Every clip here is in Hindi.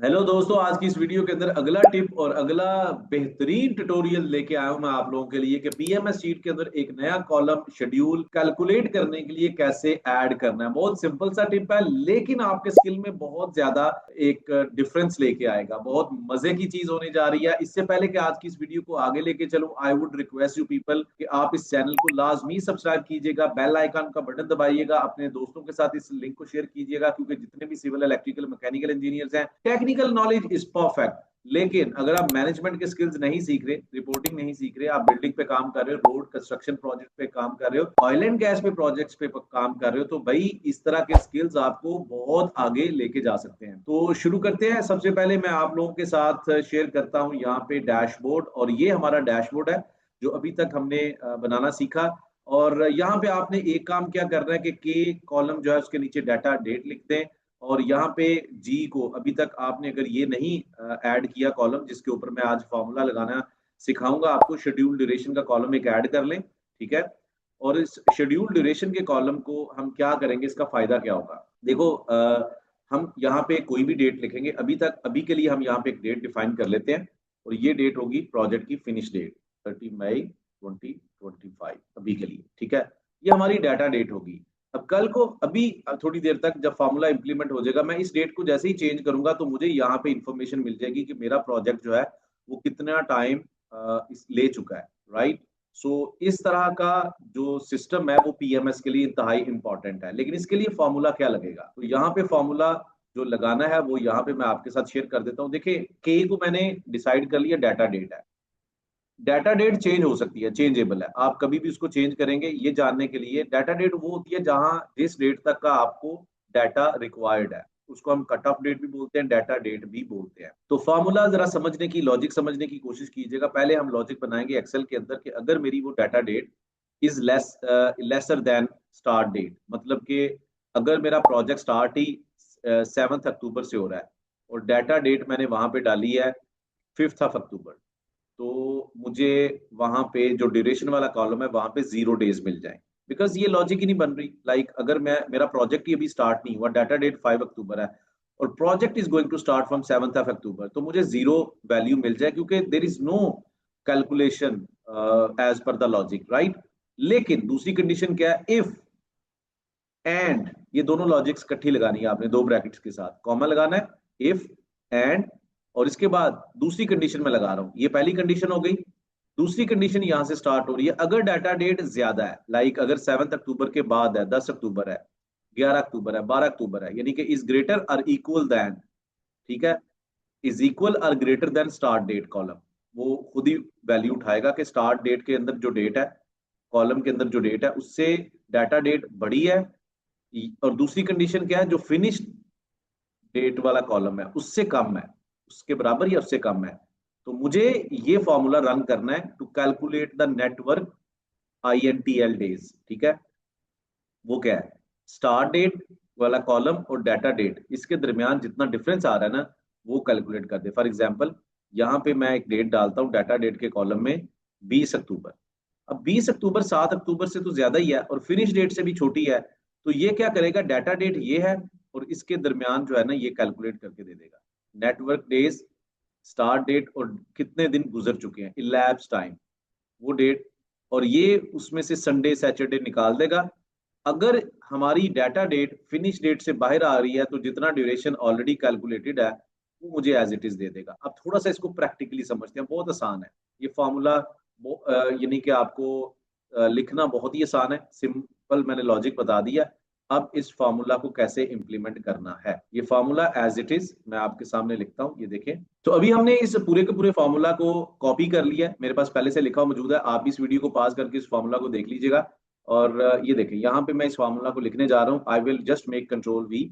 हेलो दोस्तों, आज की इस वीडियो के अंदर अगला टिप और अगला बेहतरीन ट्यूटोरियल लेके आया हूं मैं आप लोगों के लिए कि पीएमएस शीट के अंदर एक नया कॉलम शेड्यूल कैलकुलेट करने के लिए कैसे ऐड करना है। बहुत सिंपल सा टिप है, लेकिन आपके स्किल में बहुत ज्यादा एक डिफरेंस लेके आएगा। बहुत मजे की चीज होने जा रही है। इससे पहले कि आज की इस वीडियो को आगे लेके चलूं, I would request you people कि आप इस चैनल को लाजमी सब्सक्राइब कीजिएगा, बेल आइकन का बटन दबाइएगा, अपने दोस्तों के साथ इस लिंक को शेयर कीजिएगा, क्योंकि जितने भी सिविल इलेक्ट्रिकल मैकेनिकल इंजीनियर्स हैं, टेक्निकल नॉलेज इज परफेक्ट, लेकिन अगर आप मैनेजमेंट के स्किल्स नहीं सीख रहे, रिपोर्टिंग नहीं सीख रहे, आप बिल्डिंग पे काम कर रहे हो, रोड कंस्ट्रक्शन प्रोजेक्ट पे काम कर रहे हो, ऑयल एंड गैस पे प्रोजेक्ट्स पे काम कर रहे हो, तो भाई इस तरह के स्किल्स आपको बहुत आगे लेके जा सकते हैं। तो शुरू करते हैं। सबसे पहले मैं आप लोगों के साथ शेयर करता हूं यहाँ पे डैशबोर्ड, और ये हमारा डैशबोर्ड है जो अभी तक हमने बनाना सीखा। और यहाँ पे आपने एक काम क्या करना है कि के कॉलम जो है उसके नीचे डाटा डेट लिखते हैं, और यहाँ पे जी को अभी तक आपने अगर ये नहीं ऐड किया कॉलम जिसके ऊपर मैं आज फॉर्मूला लगाना सिखाऊंगा आपको, शेड्यूल ड्यूरेशन का कॉलम एक ऐड कर लें। ठीक है। और इस शेड्यूल ड्यूरेशन के कॉलम को हम क्या करेंगे, इसका फायदा क्या होगा। देखो, हम यहाँ पे कोई भी डेट लिखेंगे। अभी के लिए हम यहाँ पे एक डेट डिफाइन कर लेते हैं, और ये डेट होगी प्रोजेक्ट की फिनिश डेट 30 मई 2025 अभी के लिए। ठीक है। ये हमारी डाटा डेट होगी। अब कल को अभी थोड़ी देर तक जब फॉर्मूला इंप्लीमेंट हो जाएगा, मैं इस डेट को जैसे ही चेंज करूंगा तो मुझे यहाँ पे इंफॉर्मेशन मिल जाएगी कि मेरा प्रोजेक्ट जो है वो कितना टाइम ले चुका है। राइट। सो इस तरह का जो सिस्टम है वो पीएमएस के लिए इंतहाई इंपॉर्टेंट है। लेकिन इसके लिए फॉर्मूला क्या लगेगा, तो यहाँ पे फॉर्मूला जो लगाना है वो यहाँ पे मैं आपके साथ शेयर कर देता हूँ। देखिए, के को मैंने डिसाइड कर लिया, डाटा डेट है। डाटा डेट चेंज हो सकती है, चेंजेबल है, आप कभी भी उसको चेंज करेंगे। ये जानने के लिए डाटा डेट वो होती है जहां जिस डेट तक का आपको डाटा रिक्वायर्ड है, उसको हम कट ऑफ डेट भी बोलते हैं, डाटा डेट भी बोलते हैं। तो फॉर्मूला जरा समझने की, लॉजिक समझने की कोशिश कीजिएगा। पहले हम लॉजिक बनाएंगे एक्सेल के अंदर कि अगर मेरी वो data date is lesser than start date, मतलब कि अगर मेरा प्रोजेक्ट स्टार्ट ही 7 अक्टूबर से हो रहा है और डाटा डेट मैंने वहां पे डाली है 5 अक्टूबर, तो मुझे वहां पे जो ड्यूरेशन वाला कॉलम है वहां पे 0 डेज मिल जाए। बिकॉज ये लॉजिक ही नहीं बन रही। अगर मैं मेरा प्रोजेक्ट ही अभी स्टार्ट नहीं हुआ, डाटा डेट 5 अक्टूबर है और project is going to start from 7 October, तो मुझे 0 वैल्यू मिल जाए, क्योंकि there is no calculation as per the logic. Right. लेकिन दूसरी कंडीशन क्या है, इफ एंड, ये दोनों लॉजिक्स इकट्ठी लगानी है आपने, दो ब्रैकेट्स के साथ कॉमा लगाना है, इफ एंड, और इसके बाद दूसरी कंडीशन में लगा रहा हूं। ये पहली कंडीशन हो गई। दूसरी कंडीशन यहां से स्टार्ट हो रही है, अगर डाटा डेट ज्यादा है, अगर 7 अक्टूबर के बाद है, 10 अक्टूबर है, 11 अक्टूबर है, 12 अक्टूबर है, यानी कि इज ग्रेटर और इक्वल देन, ठीक है, इज इक्वल और greater than start date column, वो खुद ही वैल्यू उठाएगा कि स्टार्ट डेट के अंदर जो डेट है, कॉलम के अंदर जो डेट है उससे डाटा डेट बड़ी है। और दूसरी कंडीशन क्या है, जो फिनिश डेट वाला कॉलम है उससे कम है, उसके बराबर या उससे कम है। तो मुझे ये फॉर्मूला रन करना है to calculate the network INTL days. ठीक है। वो क्या है, स्टार्ट डेट वाला कॉलम और डाटा डेट, इसके दरमियान जितना डिफरेंस आ रहा है ना, वो कैलकुलेट कर दे। फॉर एग्जाम्पल, यहाँ पे मैं एक डेट डालता हूँ डाटा डेट के कॉलम में, 20 अक्टूबर। अब 20 अक्टूबर 7 अक्टूबर से तो ज्यादा ही है और फिनिश डेट से भी छोटी है। तो ये क्या करेगा, डाटा डेट ये है और इसके दरमियान जो है ना ये कैलकुलेट करके दे देगा नेटवर्क डेज, स्टार्ट डेट और कितने दिन गुजर चुके हैं, इलैप्स टाइम, वो डेट, और ये उसमें से संडे सैटरडे निकाल देगा। अगर हमारी डाटा डेट फिनिश डेट से बाहर आ रही है तो जितना ड्यूरेशन ऑलरेडी कैलकुलेटेड है वो मुझे एज इट इज दे देगा। अब थोड़ा सा इसको प्रैक्टिकली समझते हैं, बहुत आसान है ये फॉर्मूला। यानी कि आपको लिखना बहुत ही आसान है, सिंपल, मैंने लॉजिक बता दिया। अब इस फार्मूला को कैसे इंप्लीमेंट करना है, ये फार्मूला एज इट इज मैं आपके सामने लिखता हूँ, ये देखें। तो अभी हमने इस पूरे के पूरे फार्मूला को कॉपी कर लिया है, मेरे पास पहले से लिखा हुआ मौजूद है। आप भी इस वीडियो को पास करके इस फार्मूला को देख लीजिएगा। और ये देखें, यहाँ पे मैं इस फार्मूला को लिखने जा रहा हूँ, I will just make control we.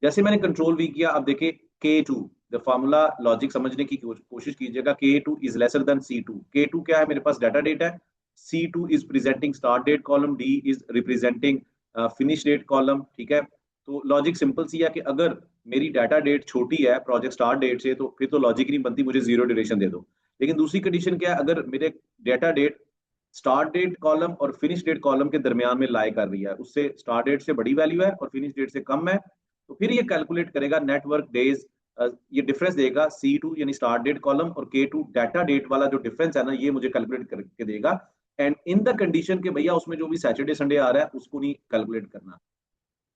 जैसे मैंने कंट्रोल वी किया, अब देखिए K2, द फार्मूला लॉजिक समझने की कोशिश कीजिएगा। K2 is lesser then C2। K2 क्या है, मेरे पास डाटा डेट है। C2 is presenting start date column, D is representing finish date column. ठीक है। तो लॉजिक सिंपल सी है कि अगर मेरी डाटा डेट छोटी है प्रोजेक्ट स्टार्ट डेट से, तो फिर तो लॉजिक नहीं बनती, मुझे 0 ड्यूरेशन दे दो। लेकिन दूसरी कंडीशन क्या है, अगर मेरे data date start date column और फिनिश डेट कॉलम के दरमियान में लाई कर रही है, उससे स्टार्ट डेट से बड़ी वैल्यू है और फिनिश डेट से कम है, तो फिर ये कैलकुलेट करेगा नेटवर्क डेज ये डिफरेंस देगा C2 यानी स्टार्ट डेट कॉलम और K2 डाटा डेट वाला जो डिफरेंस है ना, ये मुझे कैलकुलेट करके देगा। एंड इन द कंडीशन के भैया उसमें जो भी सैटरडे संडे आ रहा है उसको नहीं कैलकुलेट करना।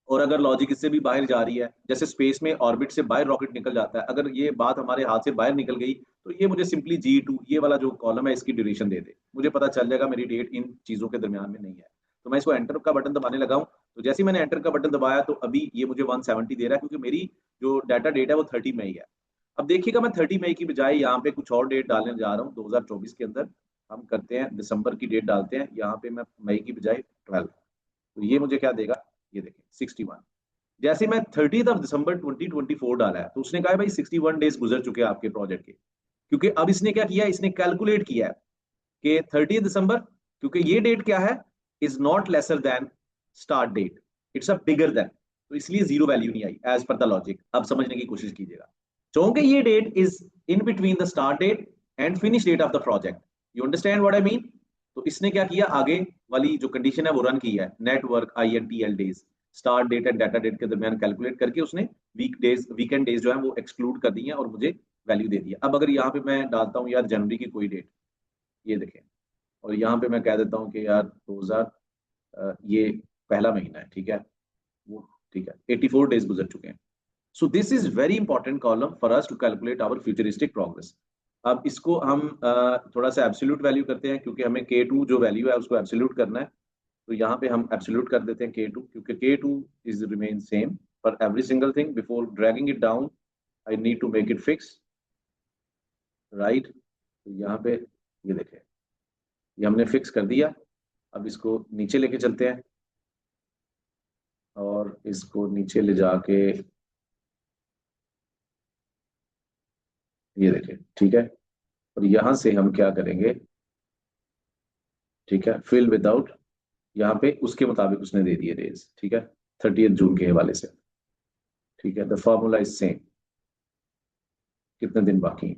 और अगर लॉजिक इससे भी बाहर जा रही है, जैसे स्पेस में ऑर्बिट से बाहर रॉकेट निकल जाता है, अगर ये बात हमारे हाथ से बाहर निकल गई तो ये मुझे सिंपली G2 ये वाला जो कॉलम है इसकी ड्यूरेशन दे दे, मुझे पता चल जाएगा मेरी डेट इन चीजों के दरमियान में नहीं है। तो मैं इसको एंटर का बटन दबाने लगा हूं, तो जैसे ही मैंने एंटर का बटन दबाया तो अभी ये मुझे 170 दे रहा है, क्योंकि मेरी जो डाटा डेट है वो 30 मई है। अब देखिएगा मैं 30 मई की बजाय यहाँ पे कुछ और डेट डालने जा रहा हूँ 2024 के अंदर। हम करते हैं दिसंबर की डेट डालते हैं, यहाँ पे मैं मई की बजाय 12, तो ये मुझे क्या देगा, ये देखें 61। जैसे मैं 30 ऑफ दिसंबर 2024 डाला है तो उसने कहा है भाई 61 डेज गुजर चुके हैं आपके प्रोजेक्ट के, क्योंकि अब इसने क्या किया, इसने कैलकुलेट किया है कि 30 दिसंबर, क्योंकि ये डेट क्या है, is not lesser than start date, it's a bigger than, तो इसलिए जीरो वैल्यू नहीं आई एज पर द लॉजिक। अब समझने की कोशिश कीजिएगा, क्योंकि ये date is in between the start date and finish date of the project. You understand what I mean? तो इसने क्या किया, आगे वाली जो कंडीशन है वो रन की है, network INTL days, start date and data date के दरमियान कैलकुलेट करके उसने वीकेंड डेज जो है वो एक्सक्लूड कर दी है और मुझे वैल्यू दे दिया। अब अगर यहाँ पे मैं डालता हूँ यार जनवरी की कोई डेट, ये देखें, और यहाँ पे मैं कह देता हूँ कि यार 2000 ये पहला महीना है, ठीक है, वो ठीक है, 84 डेज गुजर चुके हैं। So this is very important column for us to calculate our futuristic progress. अब इसको हम थोड़ा सा एब्सोल्यूट वैल्यू करते हैं, क्योंकि हमें K2 जो वैल्यू है उसको एब्सोल्यूट करना है। तो यहाँ पे हम एब्सोल्यूट कर देते हैं K2, क्योंकि K2 is remain same for every single thing. Before dragging it down I need to make it fix, right. तो यहाँ पे ये देखें, ये हमने फिक्स कर दिया। अब इसको नीचे लेके चलते हैं और इसको नीचे ले जाके ये देखें, ठीक है। और यहां से हम क्या करेंगे, ठीक है, फिल विदाउट, यहाँ पे उसके मुताबिक उसने दे दिए डेज, ठीक है, 30 जून के हवाले से, ठीक है। द फॉर्मूला इज सेम, कितने दिन बाकी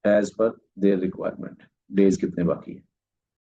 as per their requirement, days कितने बाकी है।